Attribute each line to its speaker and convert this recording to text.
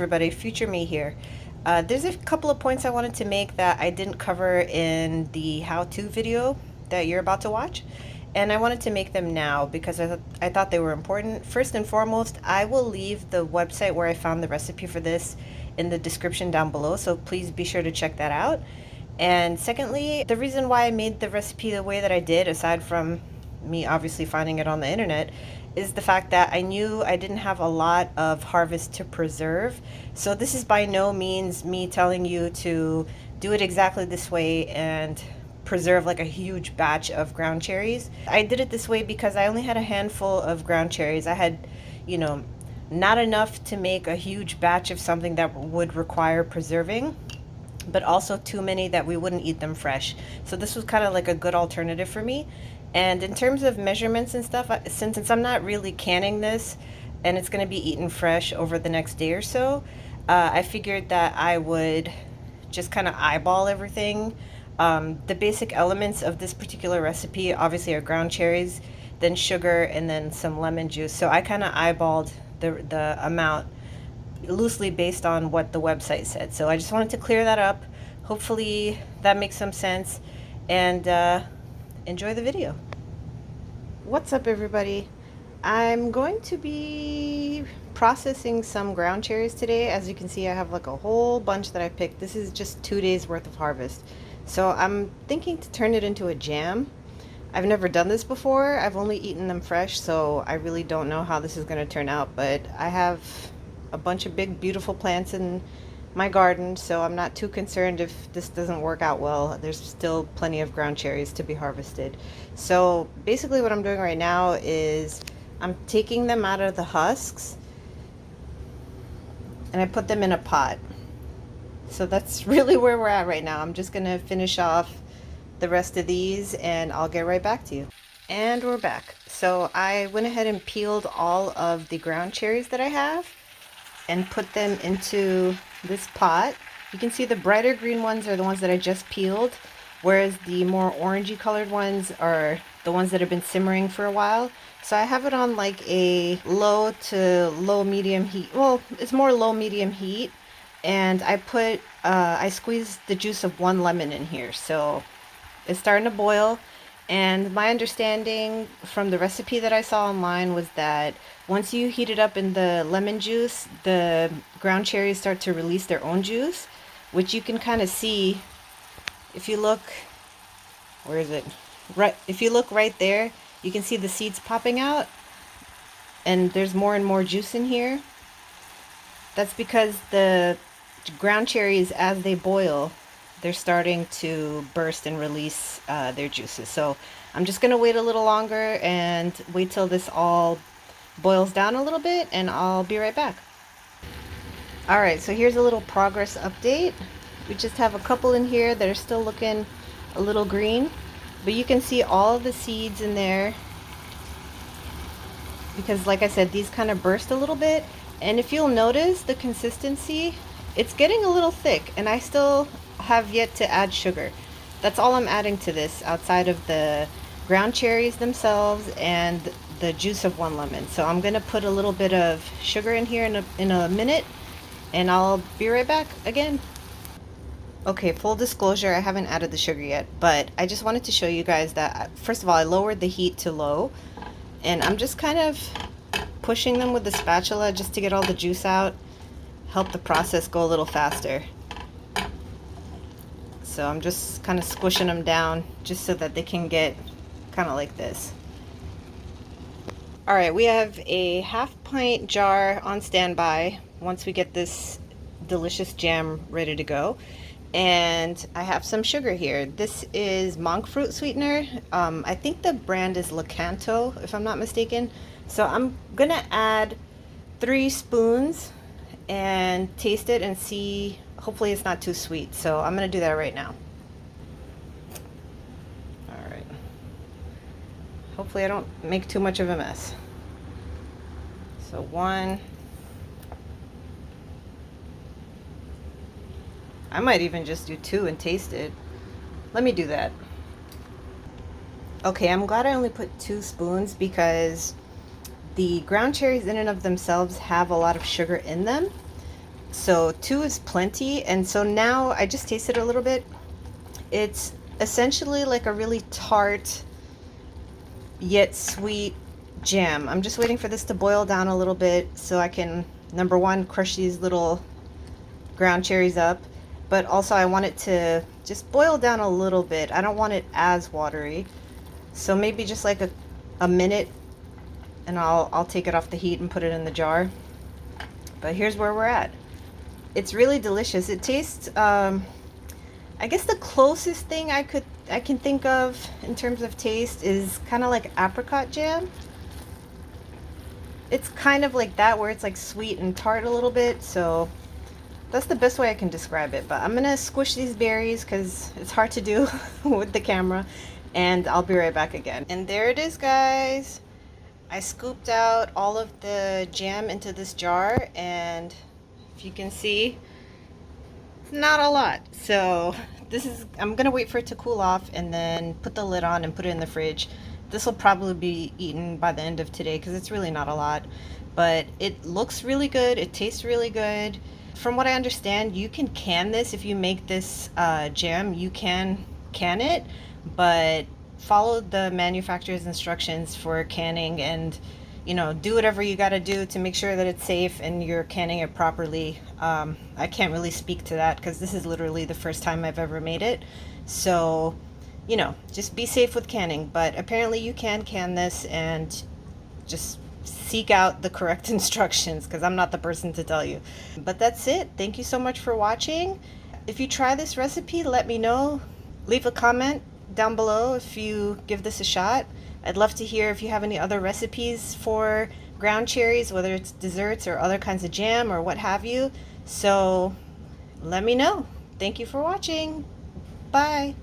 Speaker 1: everybody, future me here. There's a couple of points I wanted to make that I didn't cover in the how-to video that you're about to watch, and I wanted to make them now because I thought they were important. First and foremost, I will leave the website where I found the recipe for this in the description down below, so please be sure to check that out. And secondly, the reason why I made the recipe the way that I did, aside from me obviously finding it on the internet, is the fact that I knew I didn't have a lot of harvest to preserve. So this is by no means me telling you to do it exactly this way and preserve like a huge batch of ground cherries. I did it this way because I only had a handful of ground cherries. I had, not enough to make a huge batch of something that would require preserving, but also too many that we wouldn't eat them fresh. So this was kind of like a good alternative for me. And in terms of measurements and stuff, since I'm not really canning this and it's going to be eaten fresh over the next day or so, I figured that I would just kind of eyeball everything. The basic elements of this particular recipe obviously are ground cherries, then sugar, and then some lemon juice. So I kind of eyeballed the amount loosely based on what the website said. So I just wanted to clear that up. Hopefully that makes some sense, and enjoy the video. What's up, everybody? I'm going to be processing some ground cherries today. As you can see, I have like a whole bunch that I picked. This is just 2 days worth of harvest. So I'm thinking to turn it into a jam. I've never done this before. I've only eaten them fresh, so I really don't know how this is going to turn out, but I have a bunch of big beautiful plants in my garden, so I'm not too concerned if this doesn't work out well. There's still plenty of ground cherries to be harvested. So basically what I'm doing right now is I'm taking them out of the husks and I put them in a pot. So that's really where we're at right now. I'm just gonna finish off the rest of these and I'll get right back to you. And we're back. So I went ahead and peeled all of the ground cherries that I have and put them into this pot. You can see the brighter green ones are the ones that I just peeled, whereas the more orangey colored ones are the ones that have been simmering for a while. So I have it on like a low to low medium heat. Well, it's more low medium heat, and I squeezed the juice of 1 lemon in here. So it's starting to boil. And my understanding from the recipe that I saw online was that once you heat it up in the lemon juice, the ground cherries start to release their own juice, which you can kind of see if you look, where is it? Right, if you look right there, you can see the seeds popping out, and there's more and more juice in here. That's because the ground cherries, as they boil, they're starting to burst and release their juices. So I'm just gonna wait a little longer and wait till this all boils down a little bit, and I'll be right back. All right, so here's a little progress update. We just have a couple in here that are still looking a little green, but you can see all of the seeds in there because, like I said, these kind of burst a little bit. And if you'll notice the consistency, it's getting a little thick, and I still have yet to add sugar. That's all I'm adding to this outside of the ground cherries themselves and the juice of 1 lemon. So I'm gonna put a little bit of sugar in here in a minute, and I'll be right back again. Okay, full disclosure, I haven't added the sugar yet, but I just wanted to show you guys that, first of all, I lowered the heat to low, and I'm just kind of pushing them with the spatula just to get all the juice out, help the process go a little faster. So I'm just kind of squishing them down just so that they can get kind of like this. All right, we have a 1/2 pint jar on standby once we get this delicious jam ready to go. And I have some sugar here. This is monk fruit sweetener. I think the brand is Lakanto, if I'm not mistaken. So I'm gonna add 3 spoons and taste it and see. Hopefully it's not too sweet. So I'm gonna do that right now. All right. Hopefully I don't make too much of a mess. So 1. I might even just do 2 and taste it. Let me do that. Okay, I'm glad I only put 2 spoons because the ground cherries in and of themselves have a lot of sugar in them. So 2 is plenty. And so now I just tasted a little bit. It's essentially like a really tart yet sweet jam. I'm just waiting for this to boil down a little bit so I can, number one, crush these little ground cherries up, but also I want it to just boil down a little bit. I don't want it as watery. So maybe just like a minute, and I'll take it off the heat and put it in the jar. But here's where we're at. It's really delicious. It tastes, I guess the closest thing I can think of in terms of taste is kind of like apricot jam. It's kind of like that, where it's like sweet and tart a little bit. So that's the best way I can describe it. But I'm gonna squish these berries because it's hard to do with the camera, and I'll be right back again. And there it is, guys. I scooped out all of the jam into this jar, and if you can see, it's not a lot. So I'm gonna wait for it to cool off and then put the lid on and put it in the fridge. This will probably be eaten by the end of today because it's really not a lot, but it looks really good. It tastes really good. From what I understand, you can can this. If you make this jam, you can can it, but follow the manufacturer's instructions for canning, and do whatever you got to do to make sure that it's safe and you're canning it properly. I can't really speak to that because this is literally the first time I've ever made it, so just be safe with canning. But apparently you can can this, and just seek out the correct instructions because I'm not the person to tell you. But that's it. Thank you so much for watching. If you try this recipe, let me know. Leave a comment down below if you give this a shot. I'd love to hear if you have any other recipes for ground cherries, whether it's desserts or other kinds of jam or what have you. So let me know. Thank you for watching. Bye.